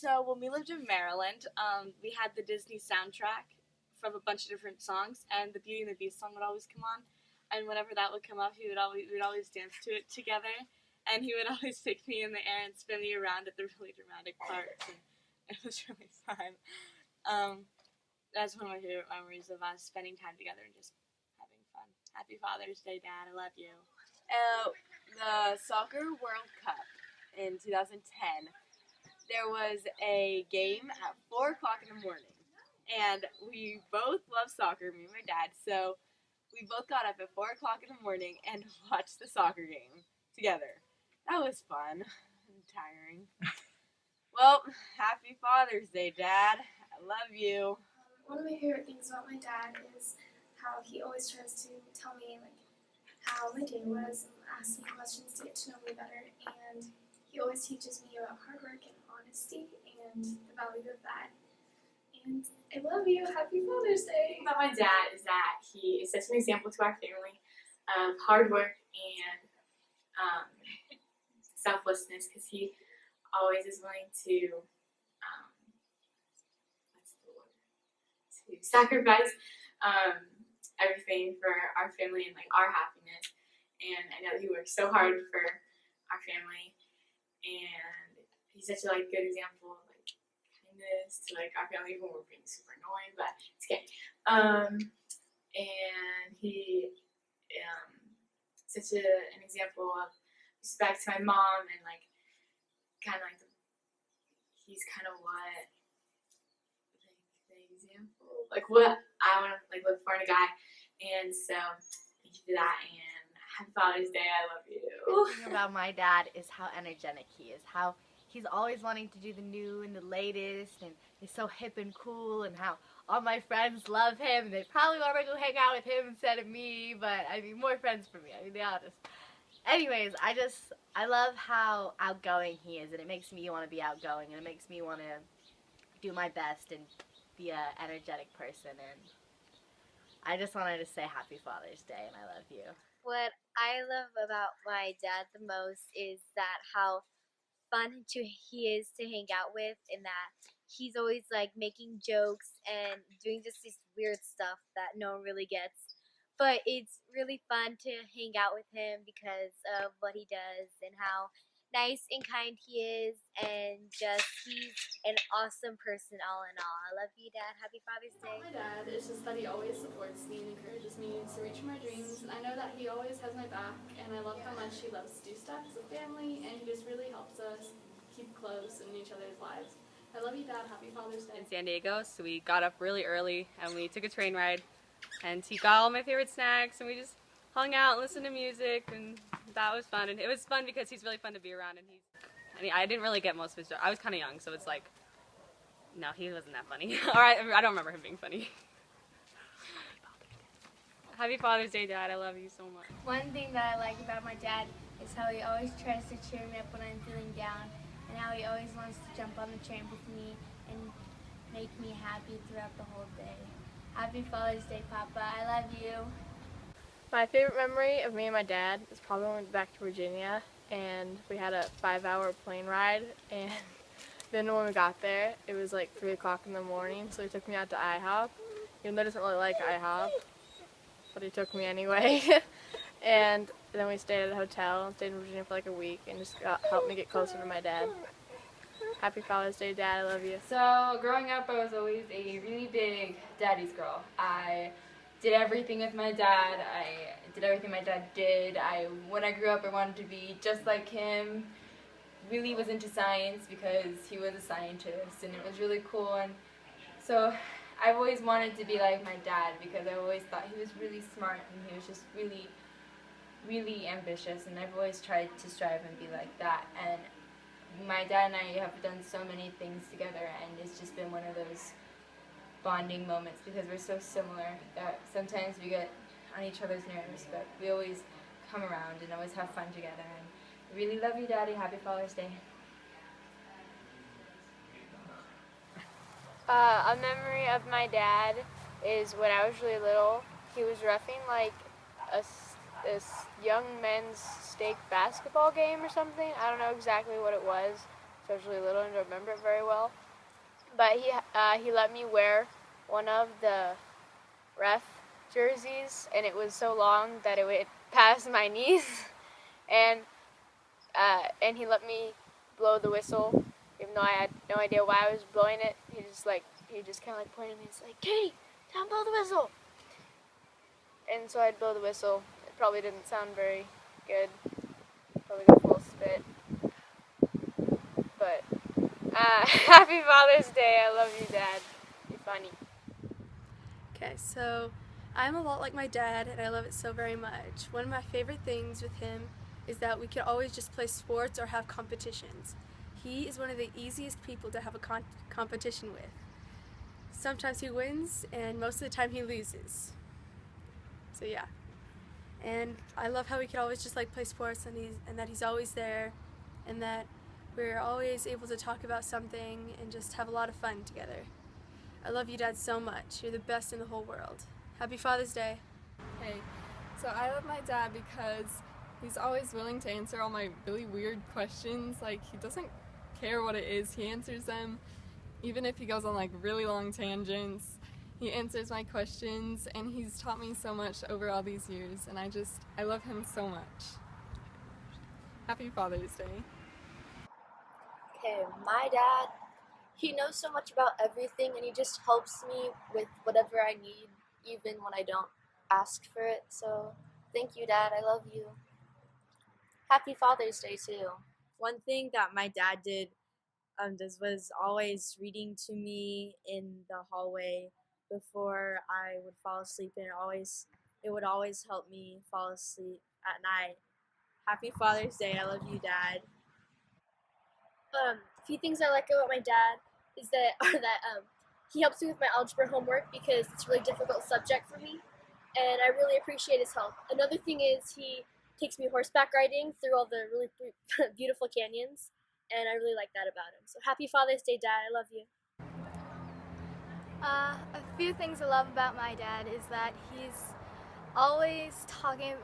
So when we lived in Maryland, we had the Disney soundtrack from a bunch of different songs, and the Beauty and the Beast song would always come on. And whenever that would come up, we would always dance to it together. And he would always pick me in the air and spin me around at the really dramatic parts, and it was really fun. That's one of my favorite memories of us spending time together and just having fun. Happy Father's Day, Dad. I love you. The Soccer World Cup in 2010, there was a game at 4 o'clock in the morning. And we both love soccer, me and my dad, so we both got up at 4 o'clock in the morning and watched the soccer game together. That was fun and tiring. Well, happy Father's Day, Dad. I love you. One of my favorite things about my dad is how he always tries to tell me how my day was and ask me questions to get to know me better. And he always teaches me about hard work and honesty and the value of that. And I love you. Happy Father's Day. About my dad is that he is such an example to our family of hard work and selflessness, because he always is willing to sacrifice everything for our family and our happiness. And I know he works so hard for our family, and he's such a good example of kindness to our family when we're being super annoying, but it's okay. And he such an example of respect to my mom, and he's kind of what the example, what I want to look for in a guy. And so thank you for that, and happy Father's Day. I love you. The thing about my dad is how energetic he is, how he's always wanting to do the new and the latest, and he's so hip and cool, and how all my friends love him. They probably want to go hang out with him instead of me, but more friends for me. They all just. Anyways, I love how outgoing he is, and it makes me want to be outgoing, and it makes me want to do my best and be an energetic person. And I just wanted to say Happy Father's Day, and I love you. What I love about my dad the most is that how fun he is to hang out with, and that he's always making jokes and doing just this weird stuff that no one really gets. But it's really fun to hang out with him because of what he does and how nice and kind he is, and just he's an awesome person all in all. I love you, Dad. Happy Father's Day. My dad is just that he always supports me and encourages me to reach for my dreams, and I know that he always has my back, and I love how much he loves to do stuff as a family, and he just really helps us keep close in each other's lives. I love you, Dad. Happy Father's Day. In San Diego, so we got up really early and we took a train ride, and he got all my favorite snacks, and we just hung out and listened to music, and that was fun. And it was fun because he's really fun to be around, and I didn't really get most of his jokes. I was kind of young, so it's no, he wasn't that funny. I don't remember him being funny. Happy Father's Day, Dad. I love you so much. One thing that I like about my dad is how he always tries to cheer me up when I'm feeling down, and how he always wants to jump on the train with me and make me happy throughout the whole day. Happy Father's Day, Papa. I love you. My favorite memory of me and my dad is probably when we went back to Virginia, and we had a 5-hour plane ride, and then when we got there, it was 3 o'clock in the morning, so he took me out to IHOP, even though he doesn't really like IHOP, but he took me anyway. And then we stayed at a hotel and stayed in Virginia for a week, and just helped me get closer to my dad. Happy Father's Day, Dad. I love you. So growing up, I was always a really big daddy's girl. I did everything with my dad. I did everything my dad did. When I grew up, I wanted to be just like him. Really was into science because he was a scientist, and it was really cool. And so I've always wanted to be like my dad because I always thought he was really smart, and he was just really, really ambitious, and I've always tried to strive and be like that. And my dad and I have done so many things together, and it's just been one of those bonding moments because we're so similar that sometimes we get on each other's nerves, but we always come around and always have fun together. And I really love you, Daddy. Happy Father's Day. A memory of my dad is when I was really little. He was reffing this young men's stake basketball game or something. I don't know exactly what it was, especially little, and don't remember it very well. But he let me wear one of the ref jerseys, and it was so long that it went past my knees, and he let me blow the whistle, even though I had no idea why I was blowing it. He just kind of like pointed at me. He's like, "Katie, don't blow the whistle." And so I'd blow the whistle. It probably didn't sound very good. Probably go full spit. But happy Father's Day. I love you, Dad. You're funny. Okay, so I'm a lot like my dad, and I love it so very much. One of my favorite things with him is that we could always just play sports or have competitions. He is one of the easiest people to have a competition with. Sometimes he wins, and most of the time he loses. So yeah. And I love how we could always just like play sports, and that he's always there, and that we're always able to talk about something and just have a lot of fun together. I love you, Dad, so much. You're the best in the whole world. Happy Father's Day. Hey, so I love my dad because he's always willing to answer all my really weird questions. Like, he doesn't care what it is, he answers them. Even if he goes on like really long tangents, he answers my questions, and he's taught me so much over all these years, and I love him so much. Happy Father's Day. Okay, my dad, he knows so much about everything, and he just helps me with whatever I need, even when I don't ask for it. So thank you, Dad. I love you. Happy Father's Day too. One thing that my dad did was always reading to me in the hallway before I would fall asleep, and it would always help me fall asleep at night. Happy Father's Day. I love you, Dad. A few things I like about my dad is that he helps me with my algebra homework because it's a really difficult subject for me, and I really appreciate his help. Another thing is he takes me horseback riding through all the really beautiful canyons, and I really like that about him. So happy Father's Day, Dad. I love you. A few things I love about my dad is that he's always talking,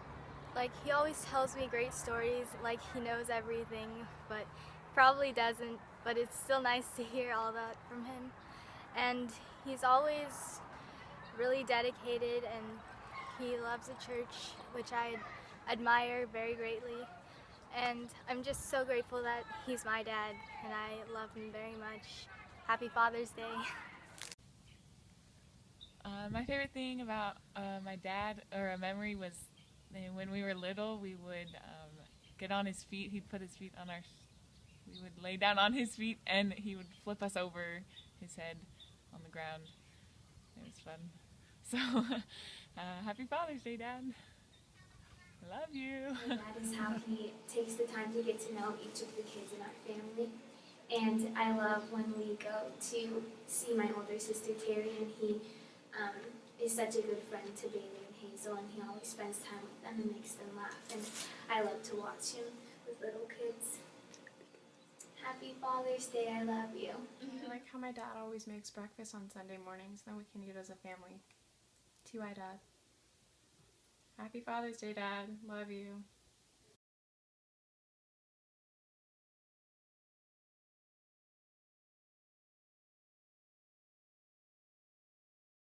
like he always tells me great stories, like he knows everything, but probably doesn't, but it's still nice to hear all that from him. And he's always really dedicated, and he loves the church, which I admire very greatly. And I'm just so grateful that he's my dad, and I love him very much. Happy Father's Day. My favorite thing about my dad, or a memory, was when we were little, we would get on his feet. He'd put his feet on we would lay down on his feet, and he would flip us over his head on the ground. It was fun. So, happy Father's Day, Dad. I love you. My dad is how he takes the time to get to know each of the kids in our family. And I love when we go to see my older sister Terry, and he is such a good friend to Bailey and Hazel, and he always spends time with them and makes them laugh. And I love to watch him with little kids. Happy Father's Day, I love you. I like how my dad always makes breakfast on Sunday mornings, then we can eat as a family. TY Dad. Happy Father's Day, Dad. Love you.